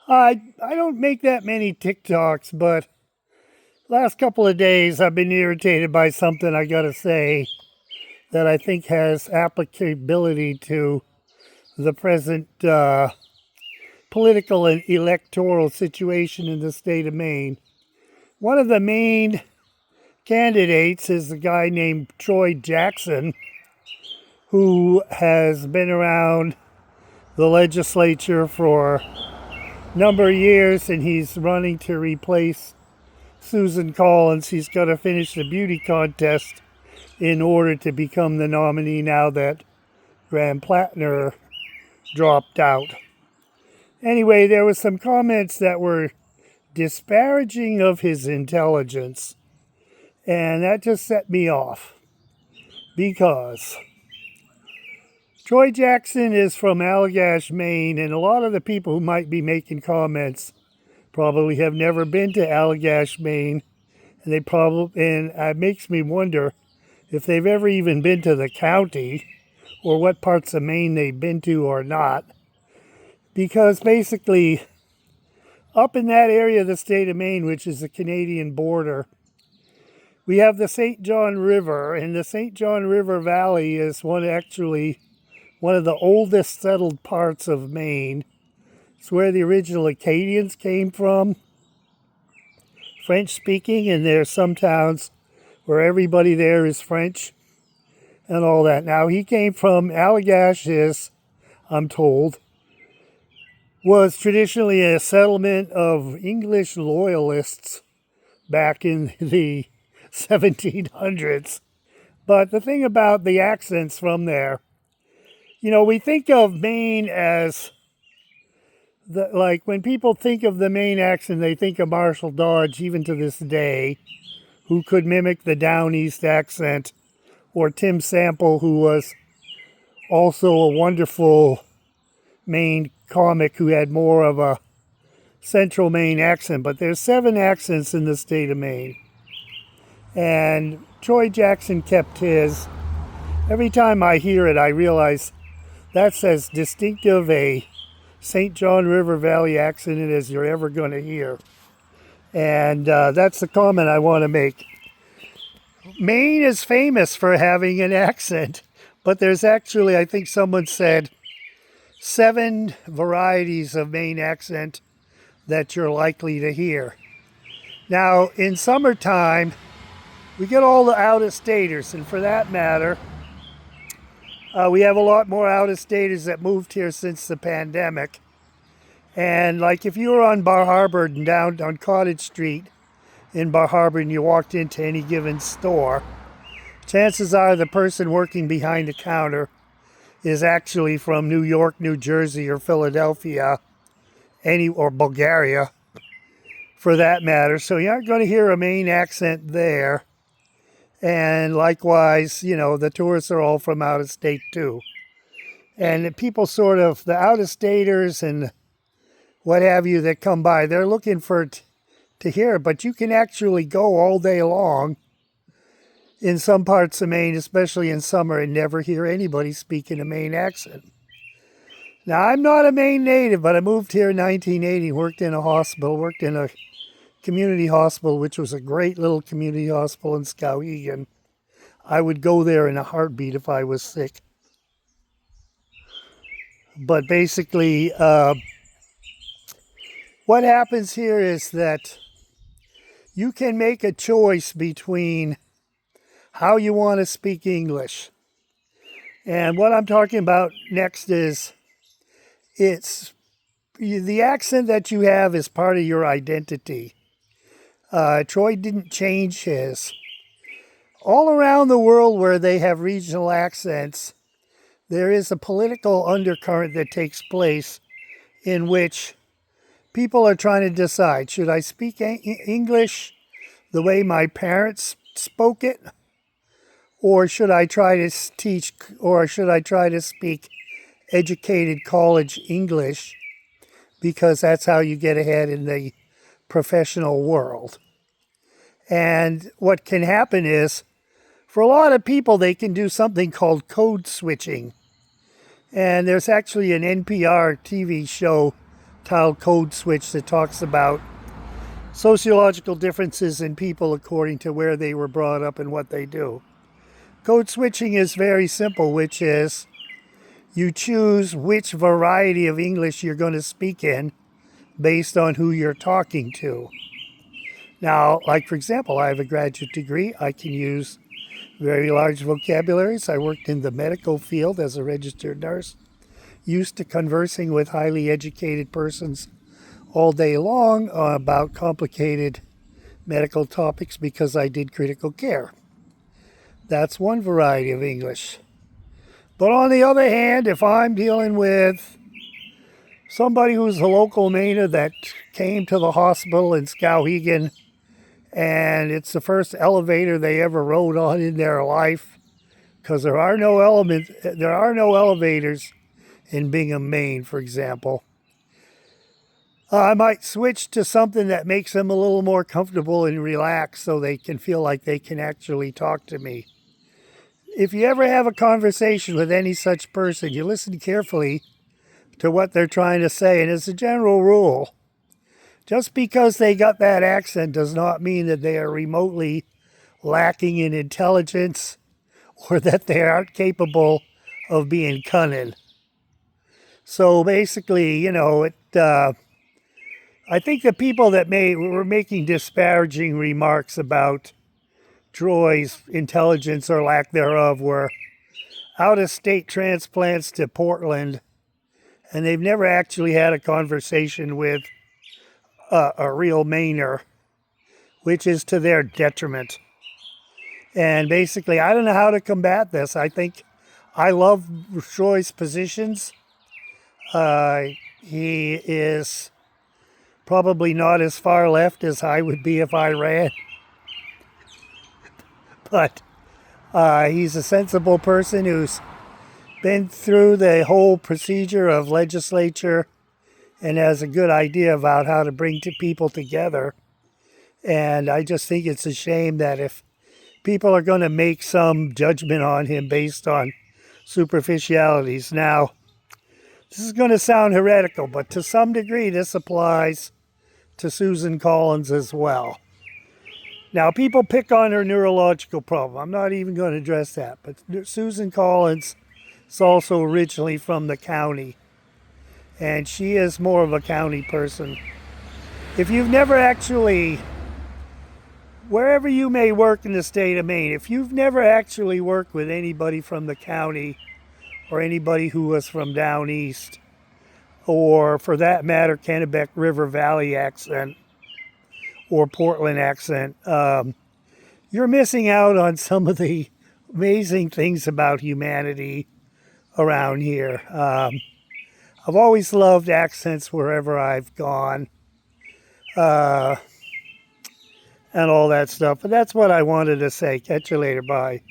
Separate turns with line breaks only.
I don't make that many TikToks, but last couple of days I've been irritated by something I gotta say that I think has applicability to the present political and electoral situation in the state of Maine. One of the main candidates is a guy named Troy Jackson, who has been around the legislature for a number of years, and he's running to replace Susan Collins. He's got to finish the beauty contest in order to become the nominee now that Graham Plattner dropped out. Anyway, there were some comments that were disparaging of his intelligence, and that just set me off because Troy Jackson is from Allagash, Maine, and a lot of the people who might be making comments probably have never been to Allagash, Maine, and it makes me wonder if they've ever even been to the county or what parts of Maine they've been to or not. Because basically, up in that area of the state of Maine, which is the Canadian border, we have the St. John River, and the St. John River Valley is one of the oldest settled parts of Maine. It's where the original Acadians came from, French speaking, and there's some towns where everybody there is French and all that. Now, he came from Allagash, I'm told, was traditionally a settlement of English loyalists back in the 1700s. But the thing about the accents from there, we think of Maine as like when people think of the Maine accent, they think of Marshall Dodge, even to this day, who could mimic the Down East accent, or Tim Sample, who was also a wonderful Maine comic who had more of a central Maine accent. But there's 7 accents in the state of Maine, and Troy Jackson kept his. Every time I hear it, I realize that's as distinctive a St. John River Valley accent as you're ever going to hear. And that's the comment I want to make. Maine is famous for having an accent, but there's actually, I think someone said, 7 varieties of Maine accent that you're likely to hear. Now, in summertime, we get all the out-of-staters, and for that matter, we have a lot more out-of-staters that moved here since the pandemic. And like if you were on Bar Harbor and down on Cottage Street in Bar Harbor and you walked into any given store, chances are the person working behind the counter is actually from New York, New Jersey, or Philadelphia, or Bulgaria, for that matter. So you aren't going to hear a Maine accent there. And likewise, the tourists are all from out of state too. And the people the out-of-staters and what have you that come by, they're looking to hear it. But you can actually go all day long in some parts of Maine, especially in summer, and never hear anybody speaking a Maine accent. Now, I'm not a Maine native, but I moved here in 1980, worked in a community hospital, which was a great little community hospital in Skowhegan. I would go there in a heartbeat if I was sick. But basically, what happens here is that you can make a choice between how you want to speak English. And what I'm talking about next is the accent that you have is part of your identity. Troy didn't change his. All around the world where they have regional accents, there is a political undercurrent that takes place in which people are trying to decide, should I speak English the way my parents spoke it? Or should I try to speak educated college English, because that's how you get ahead in the professional world? And what can happen is, for a lot of people, they can do something called code switching. And there's actually an NPR TV show tiled code switch that talks about sociological differences in people according to where they were brought up and what they do. Code switching is very simple, which is you choose which variety of English you're going to speak in based on who you're talking to. Now, like for example, I have a graduate degree. I can use very large vocabularies. I worked in the medical field as a registered nurse, used to conversing with highly educated persons all day long about complicated medical topics because I did critical care. That's one variety of English. But on the other hand, if I'm dealing with somebody who's a local Mainer that came to the hospital in Skowhegan and it's the first elevator they ever rode on in their life, because there are no elevators in Bingham, Maine, for example, I might switch to something that makes them a little more comfortable and relaxed so they can feel like they can actually talk to me. If you ever have a conversation with any such person, you listen carefully to what they're trying to say. And as a general rule, just because they got that accent does not mean that they are remotely lacking in intelligence or that they aren't capable of being cunning. So basically, I think the people that were making disparaging remarks about Troy's intelligence or lack thereof were out-of-state transplants to Portland, and they've never actually had a conversation with a real Mainer, which is to their detriment. And basically, I don't know how to combat this. I think I love Troy's positions. He is probably not as far left as I would be if I ran. But he's a sensible person who's been through the whole procedure of legislature and has a good idea about how to bring people together. And I just think it's a shame that if people are going to make some judgment on him based on superficialities. Now, this is going to sound heretical, but to some degree this applies to Susan Collins as well. Now, people pick on her neurological problem. I'm not even going to address that. But Susan Collins is also originally from the county. And she is more of a county person. If you've never actually, wherever you may work in the state of Maine, if you've never actually worked with anybody from the county or anybody who was from down east, or for that matter, Kennebec River Valley accent or Portland accent, you're missing out on some of the amazing things about humanity around here. I've always loved accents wherever I've gone, and all that stuff. But that's what I wanted to say. Catch you later. Bye.